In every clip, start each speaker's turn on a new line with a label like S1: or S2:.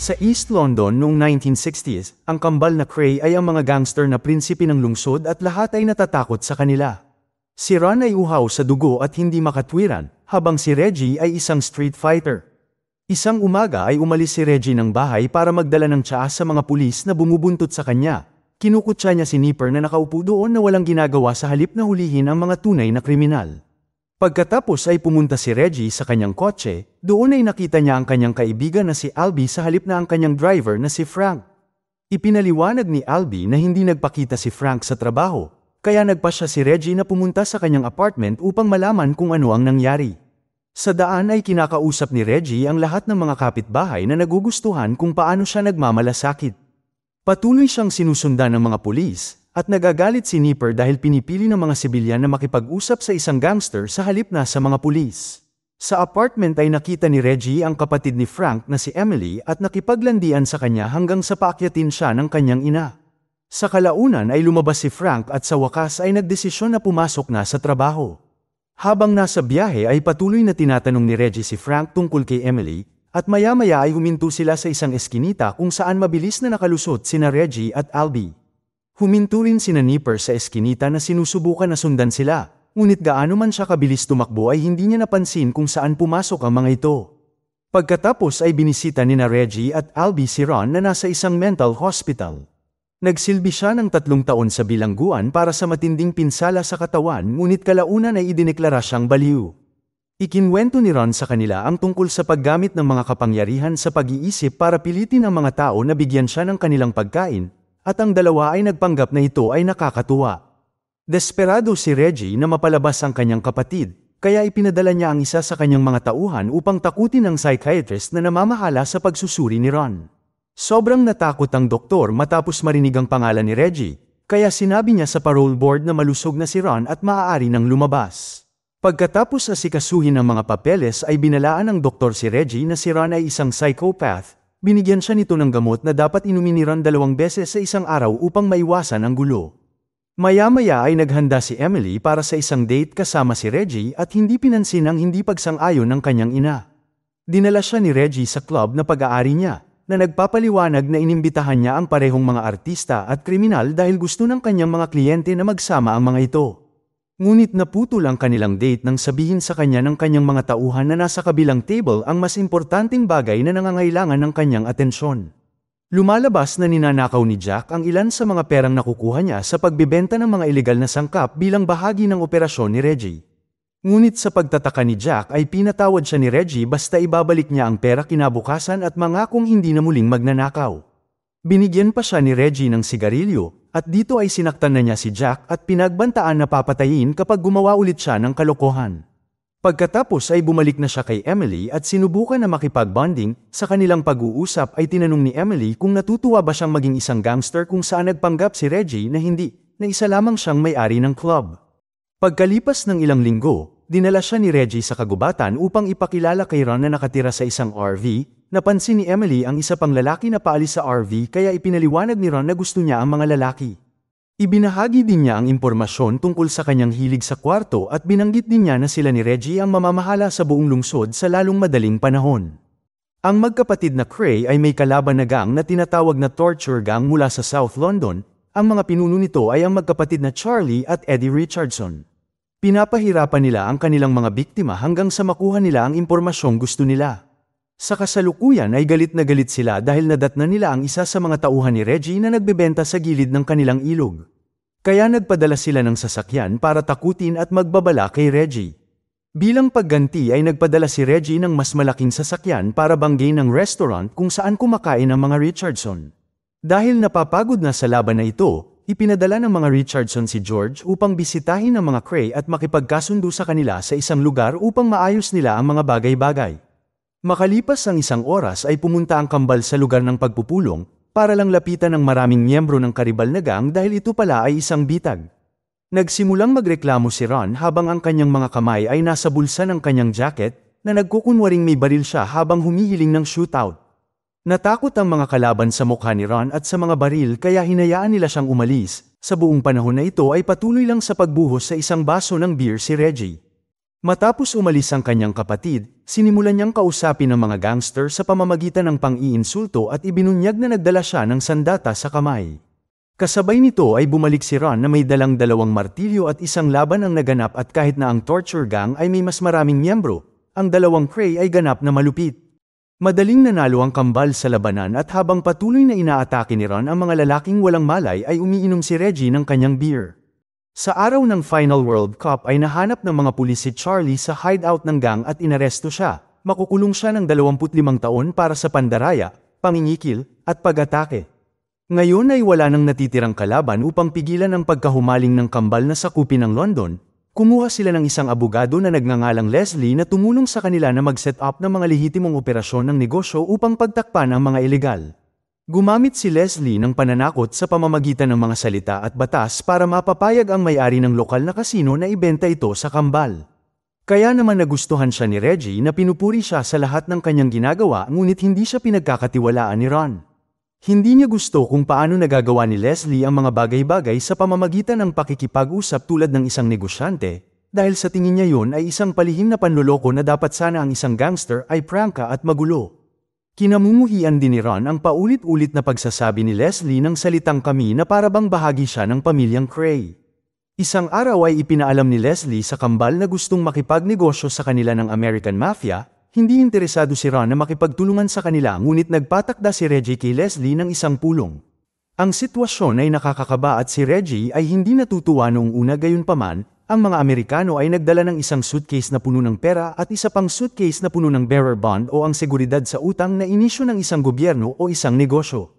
S1: Sa East London noong 1960s, ang kambal na Cray ay ang mga gangster na prinsipe ng lungsod at lahat ay natatakot sa kanila. Si Ron ay uhaw sa dugo at hindi makatwiran, habang si Reggie ay isang street fighter. Isang umaga ay umalis si Reggie ng bahay para magdala ng tsaa sa mga pulis na bumubuntot sa kanya. Kinukutsa niya si Nipper na nakaupo doon na walang ginagawa sa halip na hulihin ang mga tunay na kriminal. Pagkatapos ay pumunta si Reggie sa kanyang kotse, doon ay nakita niya ang kanyang kaibigan na si Albie sa halip na ang kanyang driver na si Frank. Ipinaliwanag ni Albie na hindi nagpakita si Frank sa trabaho, kaya nagpasya si Reggie na pumunta sa kanyang apartment upang malaman kung ano ang nangyari. Sa daan ay kinakausap ni Reggie ang lahat ng mga kapitbahay na nagugustuhan kung paano siya nagmamalasakit. Patuloy siyang sinusundan ng mga pulis, at nagagalit si Nipper dahil pinipili ng mga sibilyan na makipag-usap sa isang gangster sa halip na sa mga pulis. Sa apartment ay nakita ni Reggie ang kapatid ni Frank na si Emily at nakipaglandian sa kanya hanggang sa paakyatin siya ng kanyang ina. Sa kalaunan ay lumabas si Frank at sa wakas ay nagdesisyon na pumasok na sa trabaho. Habang nasa biyahe ay patuloy na tinatanong ni Reggie si Frank tungkol kay Emily, at maya-maya ay huminto sila sa isang eskinita kung saan mabilis na nakalusot sina Reggie at Albie. Huminto rin sina Nipper sa eskinita na sinusubukan na sundan sila, ngunit gaano man siya kabilis tumakbo ay hindi niya napansin kung saan pumasok ang mga ito. Pagkatapos ay binisita nina Reggie at Albie si Ron na nasa isang mental hospital. Nagsilbi siya ng 3 taon sa bilangguan para sa matinding pinsala sa katawan ngunit kalaunan ay idineklara siyang baliw. Ikinwento ni Ron sa kanila ang tungkol sa paggamit ng mga kapangyarihan sa pag-iisip para pilitin ang mga tao na bigyan siya ng kanilang pagkain, at ang dalawa ay nagpanggap na ito ay nakakatuwa. Desperado si Reggie na mapalabas ang kanyang kapatid, kaya ipinadala niya ang isa sa kanyang mga tauhan upang takutin ang psychiatrist na namamahala sa pagsusuri ni Ron. Sobrang natakot ang doktor matapos marinig ang pangalan ni Reggie, kaya sinabi niya sa parole board na malusog na si Ron at maaari nang lumabas. Pagkatapos asikasuhin ang mga papeles ay binalaan ng doktor si Reggie na si Ron ay isang psychopath. Binigyan siya nito ng gamot na dapat inumin ni Ron 2 beses sa isang araw upang maiwasan ang gulo. Maya-maya ay naghanda si Emily para sa isang date kasama si Reggie at hindi pinansin ang hindi pagsang-ayon ng kanyang ina. Dinala siya ni Reggie sa club na pag-aari niya, na nagpapaliwanag na inimbitahan niya ang parehong mga artista at kriminal dahil gusto ng kanyang mga kliyente na magsama ang mga ito. Ngunit naputol ang kanilang date nang sabihin sa kanya ng kanyang mga tauhan na nasa kabilang table ang mas importanteng bagay na nangangailangan ng kanyang atensyon. Lumalabas na ninanakaw ni Jack ang ilan sa mga perang nakukuha niya sa pagbibenta ng mga ilegal na sangkap bilang bahagi ng operasyon ni Reggie. Ngunit sa pagtataka ni Jack ay pinatawad siya ni Reggie basta ibabalik niya ang pera kinabukasan at mangakong hindi na muling magnanakaw. Binigyan pa siya ni Reggie ng sigarilyo, at dito ay sinaktan na niya si Jack at pinagbantaan na papatayin kapag gumawa ulit siya ng kalokohan. Pagkatapos ay bumalik na siya kay Emily at sinubukan na makipag-bonding. Sa kanilang pag-uusap ay tinanong ni Emily kung natutuwa ba siyang maging isang gangster kung saan nagpanggap si Reggie na hindi, na isa lamang siyang may-ari ng club. Pagkalipas ng ilang linggo, dinala siya ni Reggie sa kagubatan upang ipakilala kay Ron na nakatira sa isang RV. Napansin ni Emily ang isa pang lalaki na paalis sa RV kaya ipinaliwanag ni Ron na gusto niya ang mga lalaki. Ibinahagi din niya ang impormasyon tungkol sa kanyang hilig sa kwarto at binanggit din niya na sila ni Reggie ang mamamahala sa buong lungsod sa lalong madaling panahon. Ang magkapatid na Cray ay may kalaban na gang na tinatawag na Torture Gang mula sa South London. Ang mga pinuno nito ay ang magkapatid na Charlie at Eddie Richardson. Pinapahirapan nila ang kanilang mga biktima hanggang sa makuha nila ang impormasyong gusto nila. Sa kasalukuyan ay galit na galit sila dahil nadatna nila ang isa sa mga tauhan ni Reggie na nagbebenta sa gilid ng kanilang ilog. Kaya nagpadala sila ng sasakyan para takutin at magbabala kay Reggie. Bilang pagganti ay nagpadala si Reggie ng mas malaking sasakyan para banggain ng restaurant kung saan kumakain ang mga Richardson. Dahil napapagod na sa laban na ito, ipinadala ng mga Richardson si George upang bisitahin ang mga Cray at makipagkasundo sa kanila sa isang lugar upang maayos nila ang mga bagay-bagay. Makalipas ang isang oras ay pumunta ang kambal sa lugar ng pagpupulong, para lang lapitan ng maraming miyembro ng karibal na gang dahil ito pala ay isang bitag. Nagsimulang magreklamo si Ron habang ang kanyang mga kamay ay nasa bulsa ng kanyang jacket, na nagkukunwaring may baril siya habang humihiling ng shootout. Natakot ang mga kalaban sa mukha ni Ron at sa mga baril kaya hinayaan nila siyang umalis. Sa buong panahon na ito ay patuloy lang sa pagbuhos sa isang baso ng beer si Reggie. Matapos umalis ang kanyang kapatid, sinimulan niyang kausapin ang mga gangster sa pamamagitan ng pang-iinsulto at ibinunyag na nagdala siya ng sandata sa kamay. Kasabay nito ay bumalik si Ron na may dalang 2 martilyo at isang laban ang naganap at kahit na ang torture gang ay may mas maraming miyembro, ang 2 Cray ay ganap na malupit. Madaling nanalo ang kambal sa labanan at habang patuloy na inaatake ni Ron ang mga lalaking walang malay ay umiinom si Reggie ng kanyang beer. Sa araw ng Final World Cup ay nahanap ng mga pulis si Charlie sa hideout ng gang at inaresto siya. Makukulong siya ng 25 taon para sa pandaraya, pangingikil, at pag-atake. Ngayon ay wala nang natitirang kalaban upang pigilan ang pagkahumaling ng kambal na sakupin ng London. Kumuha sila ng isang abogado na nagngangalang Leslie na tumulong sa kanila na mag-set up ng mga lehitimong operasyon ng negosyo upang pagtakpan ang mga ilegal. Gumamit si Leslie ng pananakot sa pamamagitan ng mga salita at batas para mapapayag ang may-ari ng lokal na kasino na ibenta ito sa kambal. Kaya naman nagustuhan siya ni Reggie na pinupuri siya sa lahat ng kanyang ginagawa ngunit hindi siya pinagkakatiwalaan ni Ron. Hindi niya gusto kung paano nagagawa ni Leslie ang mga bagay-bagay sa pamamagitan ng pakikipag-usap tulad ng isang negosyante, dahil sa tingin niya yun ay isang palihim na panloloko na dapat sana ang isang gangster ay prangka at magulo. Kinamumuhian din ni Ron ang paulit-ulit na pagsasabi ni Leslie ng salitang kami na parabang bahagi siya ng pamilyang Cray. Isang araw ay ipinaalam ni Leslie sa kambal na gustong makipagnegosyo sa kanila ng American Mafia. Hindi interesado si Ron na makipagtulungan sa kanila ngunit nagpatakda si Reggie kay Leslie ng isang pulong. Ang sitwasyon ay nakakakaba at si Reggie ay hindi natutuwa noong una, gayunpaman, ang mga Amerikano ay nagdala ng isang suitcase na puno ng pera at isa pang suitcase na puno ng bearer bond o ang seguridad sa utang na inisyu ng isang gobyerno o isang negosyo.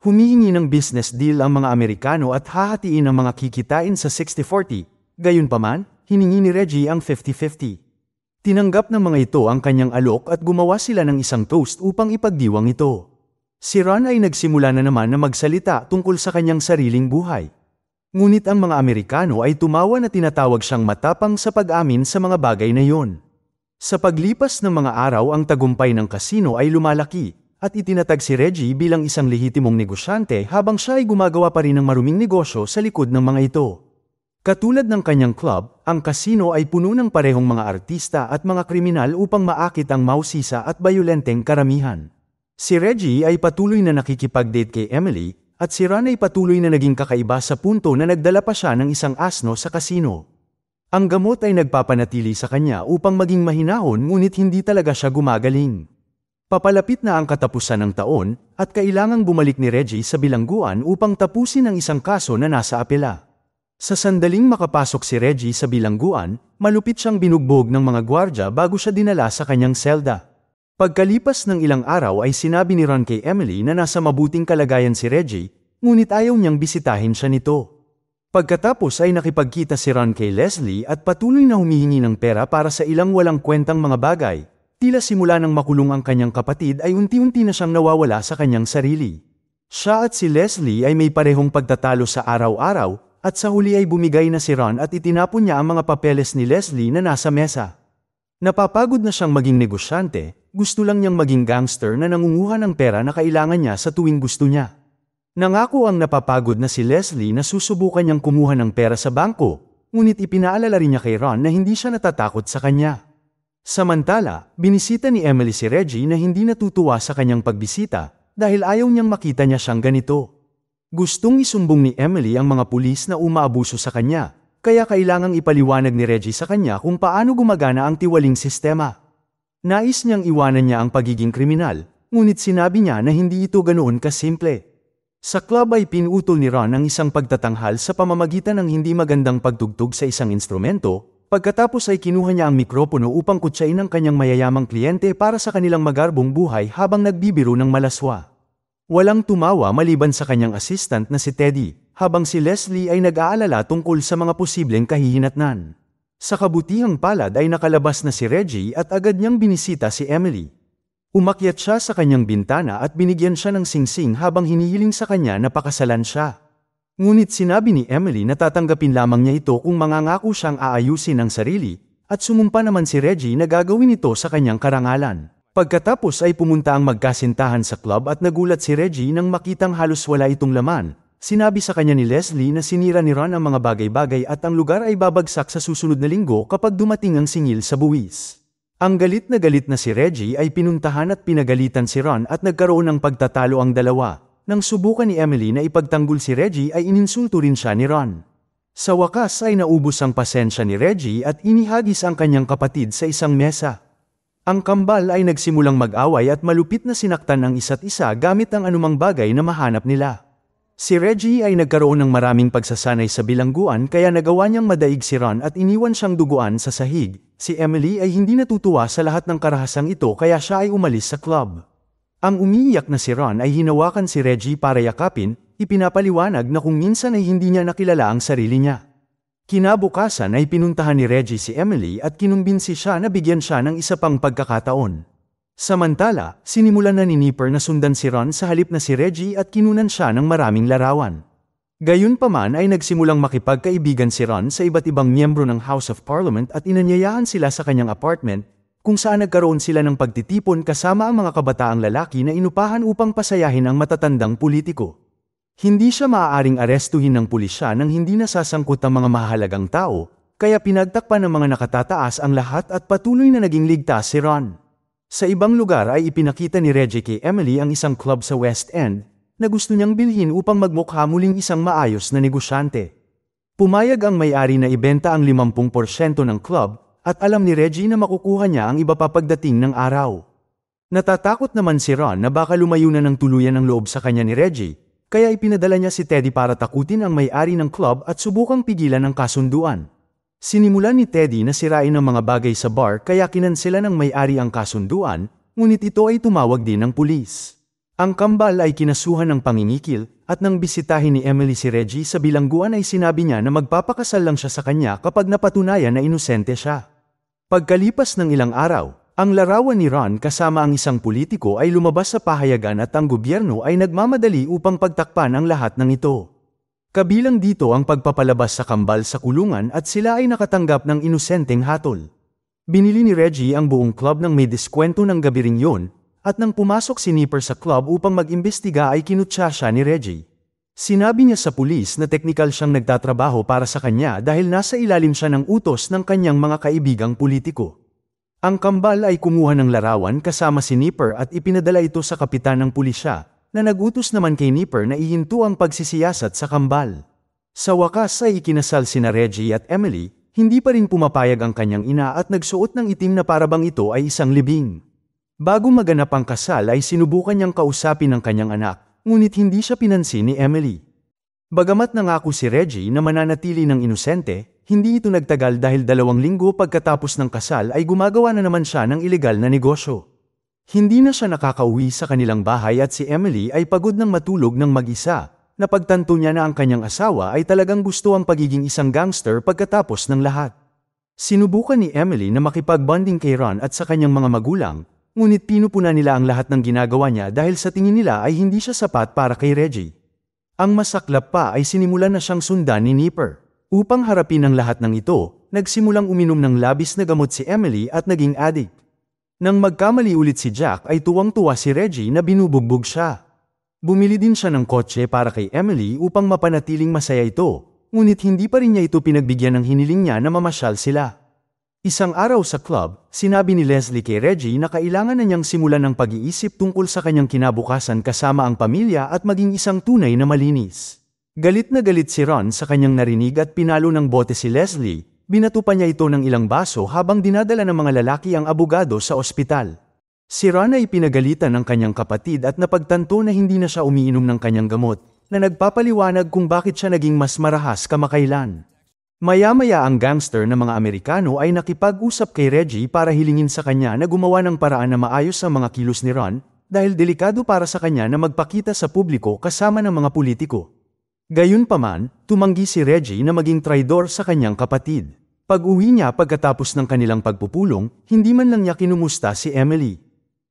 S1: Humihingi ng business deal ang mga Amerikano at hahatiin ang mga kikitain sa 60-40, gayunpaman, hiningi ni Reggie ang 50-50. Tinanggap ng mga ito ang kanyang alok at gumawa sila ng isang toast upang ipagdiwang ito. Si Ron ay nagsimula na naman na magsalita tungkol sa kanyang sariling buhay. Ngunit ang mga Amerikano ay tumawa na tinatawag siyang matapang sa pag-amin sa mga bagay na iyon. Sa paglipas ng mga araw ang tagumpay ng kasino ay lumalaki, at itinatag si Reggie bilang isang lehitimong negosyante habang siya ay gumagawa pa rin ng maruming negosyo sa likod ng mga ito. Katulad ng kanyang club, ang kasino ay puno ng parehong mga artista at mga kriminal upang maakit ang mausisa at bayolenteng karamihan. Si Reggie ay patuloy na nakikipag-date kay Emily, at si Ron ay patuloy na naging kakaiba sa punto na nagdala pa siya ng isang asno sa kasino. Ang gamot ay nagpapanatili sa kanya upang maging mahinahon ngunit hindi talaga siya gumagaling. Papalapit na ang katapusan ng taon, at kailangang bumalik ni Reggie sa bilangguan upang tapusin ang isang kaso na nasa apela. Sa sandaling makapasok si Reggie sa bilangguan, malupit siyang binugbog ng mga gwardya bago siya dinala sa kanyang selda. Pagkalipas ng ilang araw ay sinabi ni Ron kay Emily na nasa mabuting kalagayan si Reggie, ngunit ayaw niyang bisitahin siya nito. Pagkatapos ay nakipagkita si Ron kay Leslie at patuloy na humihingi ng pera para sa ilang walang kwentang mga bagay. Tila simula nang makulong ang kanyang kapatid ay unti-unti na siyang nawawala sa kanyang sarili. Siya at si Leslie ay may parehong pagtatalo sa araw-araw, at sa huli ay bumigay na si Ron at itinapon niya ang mga papeles ni Leslie na nasa mesa. Napapagod na siyang maging negosyante, gusto lang niyang maging gangster na nangunguha ng pera na kailangan niya sa tuwing gusto niya. Nangako ang napapagod na si Leslie na susubukan niyang kumuha ng pera sa bangko, ngunit ipinaalala rin niya kay Ron na hindi siya natatakot sa kanya. Samantala, binisita ni Emily si Reggie na hindi natutuwa sa kanyang pagbisita dahil ayaw niyang makita niya siyang ganito. Gustong isumbong ni Emily ang mga pulis na umaabuso sa kanya, kaya kailangang ipaliwanag ni Reggie sa kanya kung paano gumagana ang tiwaling sistema. Nais niyang iwanan niya ang pagiging kriminal, ngunit sinabi niya na hindi ito ganoon kasimple. Sa club ay pinutol ni Ron ang isang pagtatanghal sa pamamagitan ng hindi magandang pagtugtog sa isang instrumento, pagkatapos ay kinuha niya ang mikropono upang kutsain ang kanyang mayayamang kliyente para sa kanilang magarbong buhay habang nagbibiro ng malaswa. Walang tumawa maliban sa kanyang assistant na si Teddy, habang si Leslie ay nag-aalala tungkol sa mga posibleng kahihinatnan. Sa kabutihang palad ay nakalabas na si Reggie at agad niyang binisita si Emily. Umakyat siya sa kanyang bintana at binigyan siya ng singsing habang hinihiling sa kanya na pakasalan siya. Ngunit sinabi ni Emily na tatanggapin lamang niya ito kung mangangako siyang aayusin ang sarili, at sumumpa naman si Reggie na gagawin ito sa kanyang karangalan. Pagkatapos ay pumunta ang magkasintahan sa club at nagulat si Reggie nang makitang halos wala itong laman. sinabi sa kanya ni Leslie na sinira ni Ron ang mga bagay-bagay at ang lugar ay babagsak sa susunod na linggo kapag dumating ang singil sa buwis. Ang galit na si Reggie ay pinuntahan at pinagalitan si Ron at nagkaroon ng pagtatalo ang dalawa. Nang subukan ni Emily na ipagtanggol si Reggie ay ininsulto rin siya ni Ron. Sa wakas ay naubos ang pasensya ni Reggie at inihagis ang kanyang kapatid sa isang mesa. Ang kambal ay nagsimulang mag-away at malupit na sinaktan ang isa't isa gamit ang anumang bagay na mahanap nila. Si Reggie ay nagkaroon ng maraming pagsasanay sa bilangguan kaya nagawa niyang madaig si Ron at iniwan siyang duguan sa sahig. Si Emily ay hindi natutuwa sa lahat ng karahasang ito kaya siya ay umalis sa club. Ang umiiyak na si Ron ay hinawakan si Reggie para yakapin, ipinapaliwanag na kung minsan ay hindi niya nakilala ang sarili niya. Kinabukasan ay pinuntahan ni Reggie si Emily at kinumbinsi siya na bigyan siya ng isa pang pagkakataon. Samantala, sinimulan na ni Nipper na sundan si Ron sa halip na si Reggie at kinunan siya ng maraming larawan. Gayunpaman ay nagsimulang makipagkaibigan si Ron sa iba't ibang miyembro ng House of Parliament at inanyayahan sila sa kanyang apartment, kung saan nagkaroon sila ng pagtitipon kasama ang mga kabataang lalaki na inupahan upang pasayahin ang matatandang politiko. Hindi siya maaaring arestuhin ng pulisya nang hindi nasasangkot ang mga mahalagang tao, kaya pinagtakpan ng mga nakatataas ang lahat at patuloy na naging ligtas si Ron. Sa ibang lugar ay ipinakita ni Reggie kay Emily ang isang club sa West End, na gusto niyang bilhin upang magmukha muling isang maayos na negosyante. Pumayag ang may-ari na ibenta ang 50% ng club, at alam ni Reggie na makukuha niya ang iba pa pagdating ng araw. Natatakot naman si Ron na baka lumayo na ng tuluyan ang loob sa kanya ni Reggie, kaya ipinadala niya si Teddy para takutin ang may-ari ng club at subukang pigilan ang kasunduan. Sinimulan ni Teddy na sirain ang mga bagay sa bar kaya kinansela ng may-ari ang kasunduan, ngunit ito ay tumawag din ng pulis. Ang kambal ay kinasuhan ng pangingikil, at nang bisitahin ni Emily si Reggie sa bilangguan ay sinabi niya na magpapakasal lang siya sa kanya kapag napatunayan na inosente siya. Pagkalipas ng ilang araw, ang larawan ni Ron kasama ang isang politiko ay lumabas sa pahayagan at ang gobyerno ay nagmamadali upang pagtakpan ang lahat ng ito. Kabilang dito ang pagpapalabas sa kambal sa kulungan at sila ay nakatanggap ng inosenteng hatol. Binili ni Reggie ang buong club ng may diskwento ng gabi ring yun, at nang pumasok si Nipper sa club upang mag-imbestiga ay kinutya siya ni Reggie. Sinabi niya sa pulis na teknikal siyang nagtatrabaho para sa kanya dahil nasa ilalim siya ng utos ng kanyang mga kaibigang politiko. Ang kambal ay kumuha ng larawan kasama si Nipper at ipinadala ito sa kapitan ng pulisya, na nagutos naman kay Nipper na ihinto ang pagsisiyasat sa kambal. Sa wakas ay ikinasal sina Reggie at Emily, hindi pa rin pumapayag ang kanyang ina at nagsuot ng itim na parabang ito ay isang libing. Bago maganap ang kasal ay sinubukan niyang kausapin ang kanyang anak, ngunit hindi siya pinansin ni Emily. Bagamat nangako si Reggie na mananatili ng inosente, hindi ito nagtagal dahil 2 linggo pagkatapos ng kasal ay gumagawa na naman siya ng ilegal na negosyo. Hindi na siya nakakauwi sa kanilang bahay at si Emily ay pagod ng matulog ng mag-isa. Napagtanto niya na ang kanyang asawa ay talagang gusto ang pagiging isang gangster pagkatapos ng lahat. Sinubukan ni Emily na makipag-bonding kay Ron at sa kanyang mga magulang, ngunit pinupuna nila ang lahat ng ginagawa niya dahil sa tingin nila ay hindi siya sapat para kay Reggie. Ang masaklap pa ay sinimulan na siyang sundan ni Nipper. Upang harapin ang lahat ng ito, nagsimulang uminom ng labis na gamot si Emily at naging addict. Nang magkamali ulit si Jack ay tuwang-tuwa si Reggie na binubugbog siya. Bumili din siya ng kotse para kay Emily upang mapanatiling masaya ito, ngunit hindi pa rin niya ito pinagbigyan ng hiniling niya na mamasyal sila. Isang araw sa club, sinabi ni Leslie kay Reggie na kailangan na niyang simulan ang pag-iisip tungkol sa kanyang kinabukasan kasama ang pamilya at maging isang tunay na malinis. Galit na galit si Ron sa kanyang narinig at pinalo ng bote si Leslie, binato pa niya ito ng ilang baso habang dinadala ng mga lalaki ang abogado sa ospital. Si Ron ay pinagalitan ng kanyang kapatid at napagtanto na hindi na siya umiinom ng kanyang gamot, na nagpapaliwanag kung bakit siya naging mas marahas kamakailan. Maya-maya ang gangster na mga Amerikano ay nakipag-usap kay Reggie para hilingin sa kanya na gumawa ng paraan na maayos ang mga kilos ni Ron, dahil delikado para sa kanya na magpakita sa publiko kasama ng mga politiko. Gayunpaman, tumanggi si Reggie na maging traidor sa kanyang kapatid. Pag-uwi niya pagkatapos ng kanilang pagpupulong, hindi man lang niya kinumusta si Emily.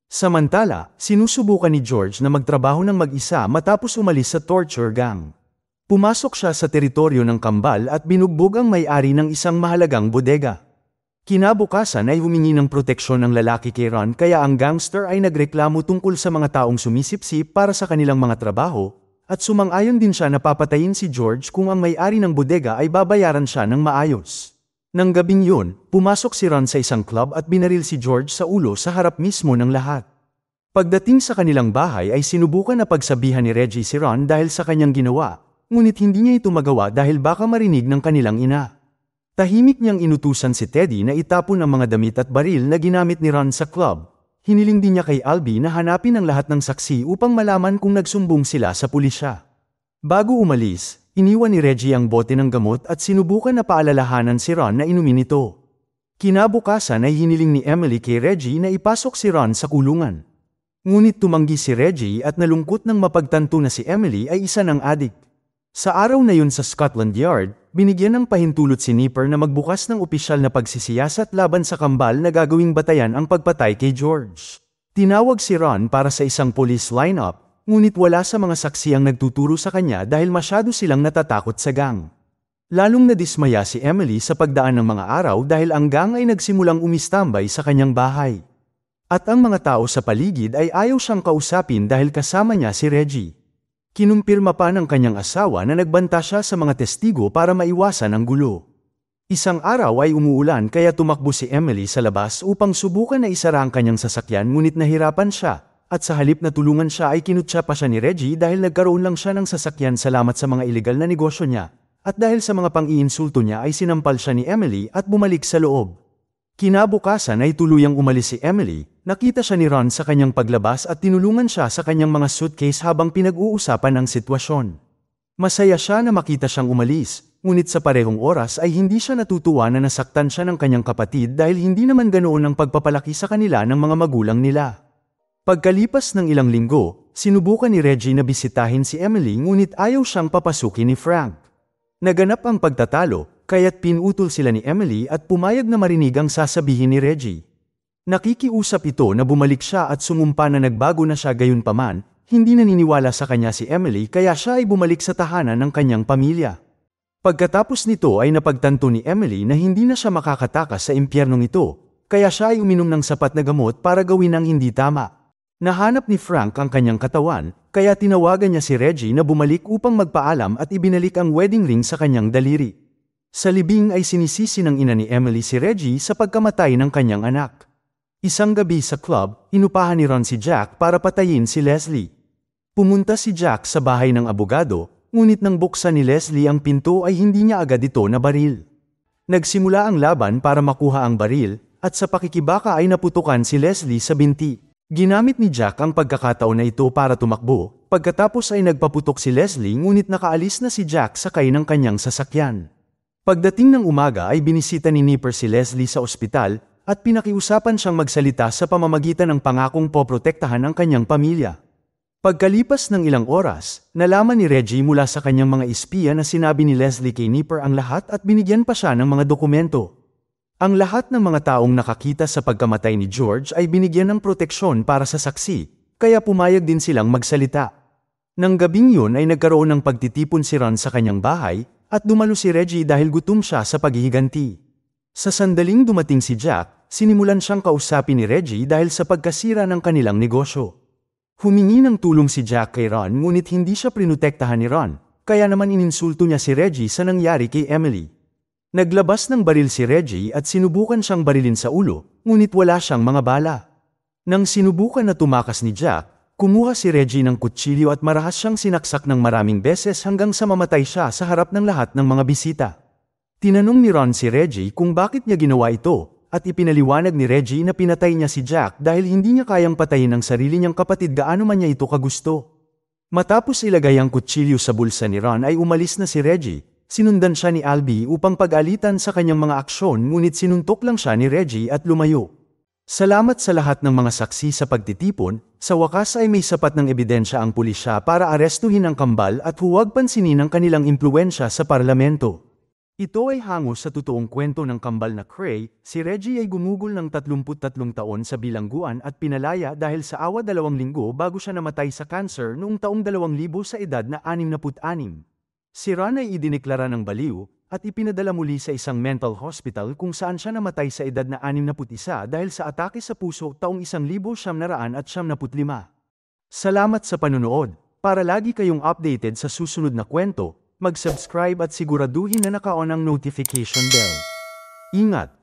S1: Samantala, sinusubukan ni George na magtrabaho ng mag-isa matapos umalis sa torture gang. Pumasok siya sa teritoryo ng kambal at binugbog ang may-ari ng isang mahalagang bodega. Kinabukasan ay humingi ng proteksyon ng lalaki kay Ron kaya ang gangster ay nagreklamo tungkol sa mga taong sumisipsip para sa kanilang mga trabaho, At sumang-ayon din siya na papatayin si George kung ang may-ari ng bodega ay babayaran siya ng maayos. Nang gabing yun, pumasok si Ron sa isang club at binaril si George sa ulo sa harap mismo ng lahat. Pagdating sa kanilang bahay ay sinubukan na pagsabihan ni Reggie si Ron dahil sa kanyang ginawa, ngunit hindi niya ito magawa dahil baka marinig ng kanilang ina. Tahimik niyang inutusan si Teddy na itapon ang mga damit at baril na ginamit ni Ron sa club. Hiniling din niya kay Albie na hanapin ang lahat ng saksi upang malaman kung nagsumbong sila sa pulisya. Bago umalis, iniwan ni Reggie ang bote ng gamot at sinubukan na paalalahanan si Ron na inumin ito. Kinabukasan ay hiniling ni Emily kay Reggie na ipasok si Ron sa kulungan. Ngunit tumanggi si Reggie at nalungkot nang mapagtanto na si Emily ay isa ng adik. Sa araw na yun sa Scotland Yard, binigyan ng pahintulot si Nipper na magbukas ng opisyal na pagsisiyasat laban sa kambal na gagawing batayan ang pagpatay kay George. Tinawag si Ron para sa isang police lineup, ngunit wala sa mga saksi ang nagtuturo sa kanya dahil masyado silang natatakot sa gang. Lalong nadismaya si Emily sa pagdaan ng mga araw dahil ang gang ay nagsimulang umistambay sa kanyang bahay. At ang mga tao sa paligid ay ayaw siyang kausapin dahil kasama niya si Reggie. Kinumpirma pa ng kanyang asawa na nagbanta siya sa mga testigo para maiwasan ang gulo. Isang araw ay umuulan kaya tumakbo si Emily sa labas upang subukan na isara ang kanyang sasakyan ngunit nahirapan siya, at sa halip na tulungan siya ay kinutsa pa siya ni Reggie dahil nagkaroon lang siya ng sasakyan salamat sa mga ilegal na negosyo niya, at dahil sa mga pang-iinsulto niya ay sinampal siya ni Emily at bumalik sa loob. Kinabukasan ay tuluyang umalis si Emily, nakita siya ni Ron sa kanyang paglabas at tinulungan siya sa kanyang mga suitcase habang pinag-uusapan ang sitwasyon. Masaya siya na makita siyang umalis, ngunit sa parehong oras ay hindi siya natutuwa na nasaktan siya ng kanyang kapatid dahil hindi naman ganoon ang pagpapalaki sa kanila ng mga magulang nila. Pagkalipas ng ilang linggo, sinubukan ni Reggie na bisitahin si Emily ngunit ayaw siyang papasukin ni Frank. Naganap ang pagtatalo, kaya't pinutol sila ni Emily at pumayag na marinig ang sasabihin ni Reggie. Nakikiusap ito na bumalik siya at sumumpa na nagbago na siya gayunpaman, hindi naniniwala sa kanya si Emily kaya siya ay bumalik sa tahanan ng kanyang pamilya. Pagkatapos nito ay napagtanto ni Emily na hindi na siya makakatakas sa impyernong ito, kaya siya ay uminom ng sapat na gamot para gawin ang hindi tama. Nahanap ni Frank ang kanyang katawan, kaya tinawagan niya si Reggie na bumalik upang magpaalam at ibinalik ang wedding ring sa kanyang daliri. Sa libing ay sinisisi ng ina ni Emily si Reggie sa pagkamatay ng kanyang anak. Isang gabi sa club, inupahan ni Ron si Jack para patayin si Leslie. Pumunta si Jack sa bahay ng abogado, ngunit nang buksan ni Leslie ang pinto ay hindi niya agad ito nabaril. Nagsimula ang laban para makuha ang baril, at sa pakikibaka ay naputukan si Leslie sa binti. Ginamit ni Jack ang pagkakataon na ito para tumakbo, pagkatapos ay nagpaputok si Leslie ngunit nakaalis na si Jack sakay ng kanyang sasakyan. Pagdating ng umaga ay binisita ni Nipper si Leslie sa ospital at pinakiusapan siyang magsalita sa pamamagitan ng pangakong poprotektahan ang kanyang pamilya. Pagkalipas ng ilang oras, nalaman ni Reggie mula sa kanyang mga espiya na sinabi ni Leslie kay Nipper ang lahat at binigyan pa siya ng mga dokumento. Ang lahat ng mga taong nakakita sa pagkamatay ni George ay binigyan ng proteksyon para sa saksi, kaya pumayag din silang magsalita. Nang gabing yun ay nagkaroon ng pagtitipon si Ron sa kanyang bahay, at dumalo si Reggie dahil gutom siya sa paghihiganti. Sa sandaling dumating si Jack, sinimulan siyang kausapin ni Reggie dahil sa pagkasira ng kanilang negosyo. Humingi ng tulong si Jack kay Ron ngunit hindi siya prinotektahan ni Ron, kaya naman ininsulto niya si Reggie sa nangyari kay Emily. Naglabas ng baril si Reggie at sinubukan siyang barilin sa ulo, ngunit wala siyang mga bala. Nang sinubukan na tumakas ni Jack, kumuha si Reggie ng kutsilyo at marahas siyang sinaksak ng maraming beses hanggang sa mamatay siya sa harap ng lahat ng mga bisita. Tinanong ni Ron si Reggie kung bakit niya ginawa ito, at ipinaliwanag ni Reggie na pinatay niya si Jack dahil hindi niya kayang patayin ang sarili niyang kapatid gaano man niya ito kagusto. Matapos ilagay ang kutsilyo sa bulsa ni Ron ay umalis na si Reggie, sinundan siya ni Albie upang pag-alitan sa kanyang mga aksyon ngunit sinuntok lang siya ni Reggie at lumayo. Salamat sa lahat ng mga saksi sa pagtitipon, sa wakas ay may sapat ng ebidensya ang pulisya para arestuhin ang kambal at huwag pansinin ang kanilang impluwensya sa parlamento. Ito ay hango sa totoong kwento ng kambal na Cray. Si Reggie ay gumugol ng 33 taon sa bilangguan at pinalaya dahil sa awa 2 linggo bago siya namatay sa cancer noong taong 2000 sa edad na 66. Si Ron ay idineklara ng baliw, at ipinadala muli sa isang mental hospital kung saan siya namatay sa edad na 61 dahil sa atake sa puso taong 1995. Salamat sa panunood. Para lagi kayong updated sa susunod na kwento, mag-subscribe at siguraduhin na naka-on ang notification bell. Ingat!